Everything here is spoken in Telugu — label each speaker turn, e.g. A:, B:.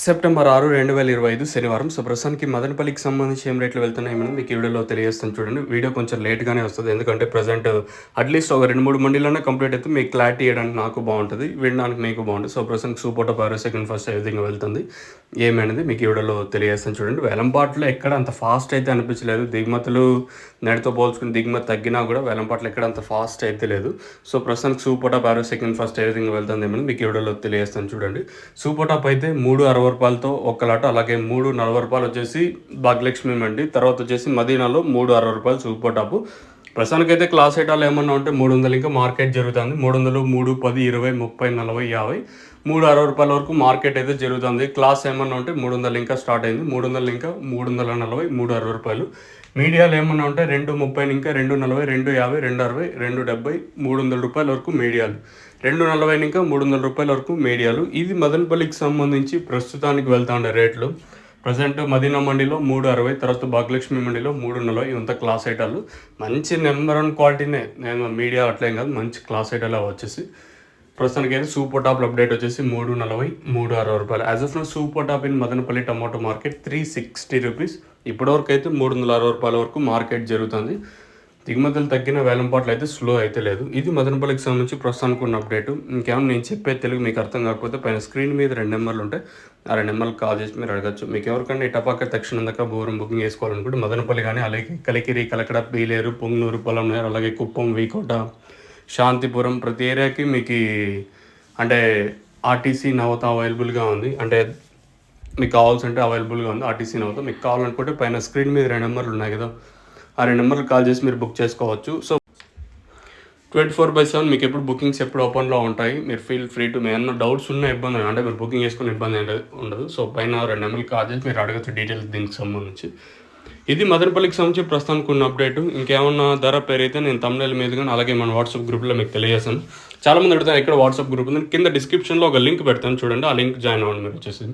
A: సెప్టెంబర్ 6, 2025 శనివారం. సో, ప్రస్తుతానికి మదనపల్లికి సంబంధించి ఏం రేట్లు వెళ్తున్నాయో మనం మీకు ఈ వీడియోలో తెలియజేస్తాను చూడండి. వీడియో కొంచెం లేట్‌గానే వస్తది. ఎందుకంటే ప్రెజెంట్ అట్‌లీస్ట్ ఒక 2, 3 మండీలన్నా కంప్లీట్ అయితే మీకు క్లారిటీ ఇయ్యడానికి నాకు బావుంటది. వినడానికి మీకు బావుంటది. సో, ప్రస్తుతానికి super top average second first ఏ విధంగా వెళ్తుంది ఏమనేది మీకు ఈ వీడియోలో తెలియజేస్తాను చూడండి. వేలంపాట్లో ఎక్కడ అంత ఫాస్ట్ అయితే అనిపించలేదు. దిగుమతులు నేటితో పోల్చుకుని దిగుమతి తగ్గినా కూడా వేలంపాట్లో ఎక్కడ అంత ఫాస్ట్ అయితే లేదు. సో, ప్రస్తుతానికి super top average second first ఏ విధంగా వెళ్తుంది ఏమని మీకు ఈ వీడియోలో తెలియజేస్తాను చూడండి. సూపర్ టాప్ అయితే 360 రూపాయలతో ఒక్క లాట్, అలాగే 340 రూపాయలు వచ్చేసి భాగ్యలక్ష్మి మండి, తర్వాత వచ్చేసి మదీనాలో 360 రూపాయలు సూపర్ టాప్. ప్రస్తుతానికైతే క్లాస్ ఐటాలు ఏమన్నా ఉంటే 300 ఇంకా మార్కెట్ జరుగుతుంది. 300, 3, 10, 20, 30, 40, 50, 360 రూపాయల వరకు మార్కెట్ అయితే జరుగుతుంది. క్లాస్ ఏమన్నా ఉంటే 300 ఇంకా స్టార్ట్ అయింది. 300 ఇంకా 340, 360 రూపాయలు. మీడియాలు ఏమన్నా ఉంటే 230 ఇంకా 240, 250, 260, 270, 300 రూపాయల వరకు మీడియాలు. 240 ఇంకా 300 రూపాయల వరకు మీడియాలు. ఇది మదనపల్లికి సంబంధించి ప్రస్తుతానికి వెళ్తా ఉండే రేట్లు. ప్రజెంట్ మదీనా మండీలో 360, తర్వాత భాగ్యలక్ష్మి మండీలో 340. ఇవంతా క్లాస్ ఐటాలు. మంచి నెంబర్ 1 క్వాలిటీనే. నేను మీడియా అట్లేం కాదు, మంచి క్లాస్ ఐటాలు వచ్చేసి ప్రస్తుతానికి అయితే సూపర్ టాప్ అప్డేట్ వచ్చేసి 340, 360 రూపాయలు. As of now super top in Madanapalle tomato market 360 rupees. ఇప్పటివరకు అయితే 360 రూపాయల వరకు మార్కెట్ జరుగుతుంది. దిగుమతులు తగ్గిన వేలంపాట్లు అయితే స్లో అయితే లేదు. ఇది మదనపల్లికి సంబంధించి ప్రస్తుతానికి ఉన్న అప్డేట్. ఇంకేమైనా నేను చెప్పే తెలుగు మీకు అర్థం కాకపోతే పైన స్క్రీన్ మీద 2 నెంబర్లు ఉంటాయి. ఆ 2 నెంబర్లు కాల్ చేసి మీరు అడగచ్చు. మీకు ఎవరికైనా ఈ టపాక తక్షణం దాకా బోరం బుకింగ్ చేసుకోవాలనుకుంటే మదనపల్లి కానీ, అలాగే కలికిరి, కలకడ, పీలేరు, పొంగనూరు, పొలంనేరు, అలాగే కుప్పం, వీకోట, శాంతిపురం ప్రతి ఏరియాకి మీకు అంటే ఆర్టీసీ నవత అవైలబుల్గా ఉంది. అంటే మీకు కావాల్సింటే అవైలబుల్గా ఉంది ఆర్టీసీ నవత. మీకు కావాలనుకుంటే పైన స్క్రీన్ మీద 2 నెంబర్లు ఉన్నాయి కదా, ఆ 2 నెంబర్లు కాల్ చేసి మీరు బుక్ చేసుకోవచ్చు. సో 24/7 మీకు ఎప్పుడు బుకింగ్స్ ఎప్పుడు ఓపెన్లో ఉంటాయి. మీరు ఫీల్ ఫ్రీ టు. మీ ఏమన్నా డౌట్స్ ఉన్న ఇబ్బంది అంటే మీరు బుకింగ్ చేసుకునే ఇబ్బంది ఉండదు. సో పైన 2 నెంబర్లు కాల్ చేసి మీరు అడగచ్చు డీటెయిల్స్ దీనికి సంబంధించి. ఇది మదనపల్లికి సంబంధించి ప్రస్తుతానికి ఉన్న అప్డేట్. ఇంకేమన్నా ధర పేరైతే నేను తమ్నెయిల్ మీద కానీ అలాగే మన వాట్సాప్ గ్రూప్లో మీకు తెలియజేస్తాను. చాలామంది అడుగుతాను ఇక్కడ వాట్సాప్ గ్రూప్ ఉంది. కింద డిస్క్రిప్షన్లో ఒక లింక్ పెడతాను చూడండి. ఆ లింక్ జాయిన్ అవ్వండి మీరు వచ్చేసి.